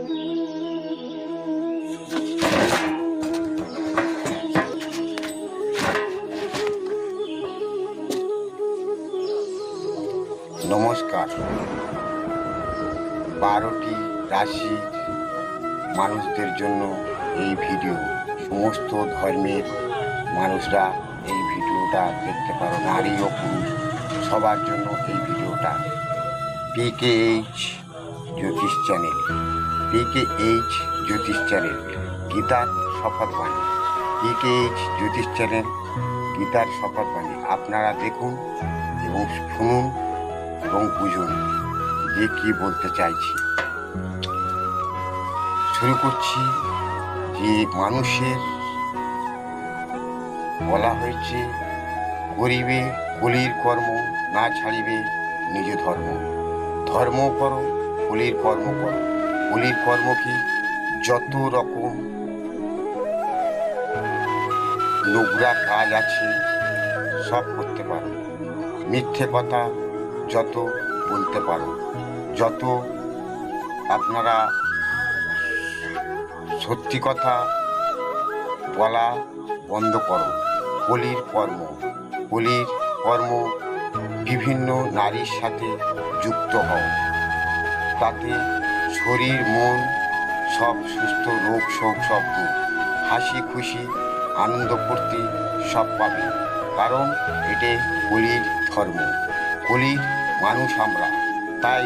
নমস্কার। 12টি রাশির মানুষদের জন্য এই ভিডিও। সমস্ত ধর্মের মানুষরা এই ভিডিওটা দেখতে পারো, নারী ও পুরুষ সবার জন্য এই ভিডিওটা। PKH জ্যোতিষ চ্যানেল, PKH জ্যোতিষ চ্যানেল, গীতার শপথবাণী। PKH জ্যোতিষ চ্যানেল, গীতার শপথবাণী। আপনারা দেখুন এবং শুনুন এবং বুঝুন যে কি বলতে চাইছি। শুরু করছি যে মানুষের বলা হয়েছে করিবে কলির কর্ম, না ছাড়িবে নিজ ধর্ম। ধর্ম করো, কলির কর্ম করো। কলির কর্ম কি? যত রকম নোংরা কাজ আছে সব করতে পারো, মিথ্যে কথা যত বলতে পারো, যত আপনারা সত্যি কথা বলা বন্ধ করো। কলির কর্ম, কলির কর্ম বিভিন্ন নারীর সাথে যুক্ত হও, তাতে শরীর মন সব সুস্থ, রোগ শোক সব দূর, হাসি খুশি আনন্দ ফুর্তি সব পাবে। কারণ এটি কলির ধর্ম, কলির মানুষ আমরা। তাই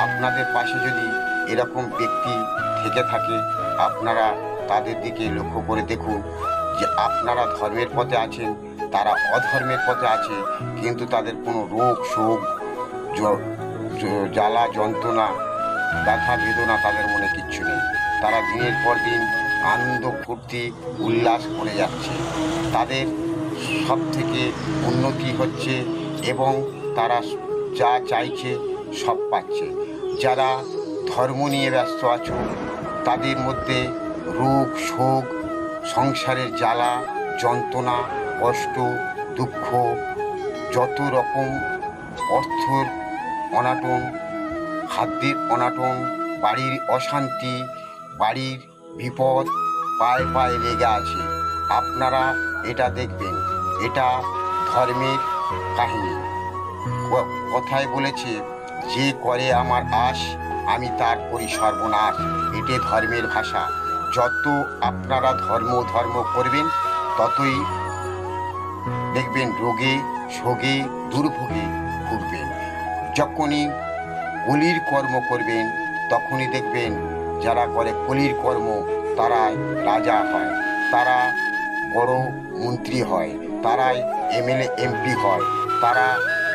আপনাদের পাশে যদি এরকম ব্যক্তি থেকে থাকে, আপনারা তাদের দিকে লক্ষ্য করে দেখুন যে আপনারা ধর্মের পথে আছেন, তারা অধর্মের পথে আছে, কিন্তু তাদের কোনো রোগ শোক জ্বালা যন্ত্রণা ব্যথা বেদনা তাদের মনে কিচ্ছু নেই। তারা দিনের পর দিন আনন্দ ফুর্তি উল্লাস করে যাচ্ছে, তাদের সব থেকে উন্নতি হচ্ছে এবং তারা যা চাইছে সব পাচ্ছে। যারা ধর্ম নিয়ে ব্যস্ত আছো তাদের মধ্যে রোগ শোক, সংসারের জ্বালা যন্ত্রণা, কষ্ট দুঃখ, যত রকম অর্থের অনাটন, খাদ্যের অনাটন, বাড়ির অশান্তি, বাড়ির বিপদ পায়ে পায়ে লেগে আছে। আপনারা এটা দেখবেন, এটা ধর্মের কাহিনী। কথায় বলেছে, যে করে আমার আশ আমি তার করি সর্বনাশ। এটি ধর্মের ভাষা। যত আপনারা ধর্ম করবেন ততই দেখবেন রোগে শোকে দুর্ভোগে ভুগবেন। যখনই কলির কর্ম করবেন তখনই দেখবেন যারা করে কলির কর্ম তারাই রাজা হয়, তারা বড় মন্ত্রী হয়, তারাই MLA MP হয়, তারা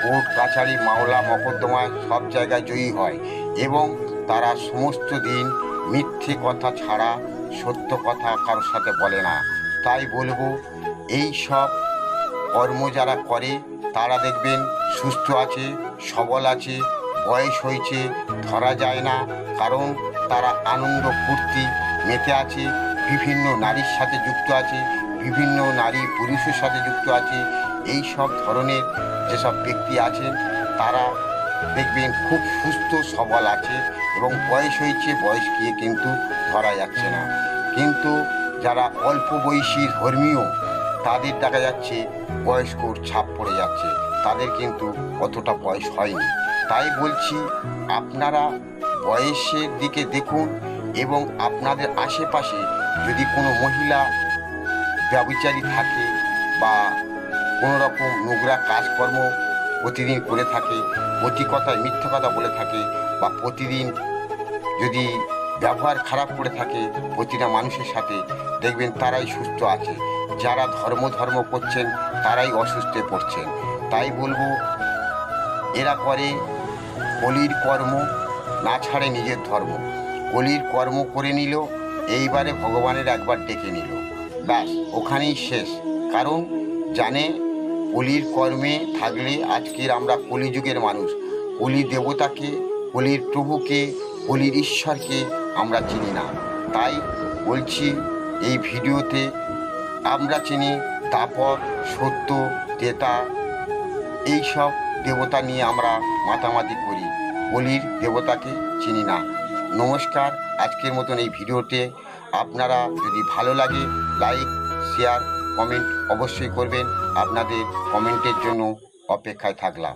কোর্ট কাছারি মামলা মকদ্দমায় সব জায়গায় জয়ী হয় এবং তারা সমস্ত দিন মিথ্যে কথা ছাড়া সত্য কথা কারোর সাথে বলে না। তাই বলবো, এই সব কর্ম যারা করে তারা দেখবেন সুস্থ আছে, সবল আছে, বয়স হয়েছে ধরা যায় না, কারণ তারা আনন্দ ফুর্তি মেতে আছে, বিভিন্ন নারীর সাথে যুক্ত আছে, বিভিন্ন নারী পুরুষের সাথে যুক্ত আছে। এই সব ধরনের যেসব ব্যক্তি আছেন তারা দেখবেন খুব সুস্থ সবল আছে এবং বয়স হয়েছে, বয়স গিয়ে কিন্তু ধরা যাচ্ছে না। কিন্তু যারা অল্প বয়সী ধর্মীয় তাদের দেখা যাচ্ছে বয়স্কর ছাপ পড়ে যাচ্ছে, তাদের কিন্তু অতটা বয়স হয়নি। তাই বলছি, আপনারা বয়সের দিকে দেখুন এবং আপনাদের আশেপাশে যদি কোনো মহিলা ব্যভিচারী থাকে বা কোনো রকম নোংরা কাজকর্ম প্রতিদিন করে থাকে, প্রতি কথায় মিথ্যা কথা বলে থাকে, বা প্রতিদিন যদি ব্যবহার খারাপ করে থাকে প্রতিটা মানুষের সাথে, দেখবেন তারাই সুস্থ আছে। যারা ধর্ম করছেন তারাই অসুস্থে পড়ছেন। তাই বলবো, এরা করে কলির কর্ম, না ছাড়ে নিজের ধর্ম। কলির কর্ম করে নিল, এইবারে ভগবানের একবার ডেকে নিল, ব্যাস ওখানেই শেষ। কারণ জানে কলির কর্মে থাকলে আজকের আমরা কলিযুগের মানুষ, কলি দেবতাকে, কলির প্রভুকে, কলির ঈশ্বরকে আমরা চিনি না। তাই বলছি, এই ভিডিওতে আমরা চিনি তাপর, সত্য, ত্রেতা, এইসব দেবতা নিয়ে আমরা মাতামাতি করি, কলির দেবতাকে চিনি না। নমস্কার। আজকের মতন এই ভিডিওতে আপনারা যদি ভালো লাগে লাইক, শেয়ার, কমেন্ট অবশ্যই করবেন। আপনাদের কমেন্টের জন্য অপেক্ষায় থাকলাম।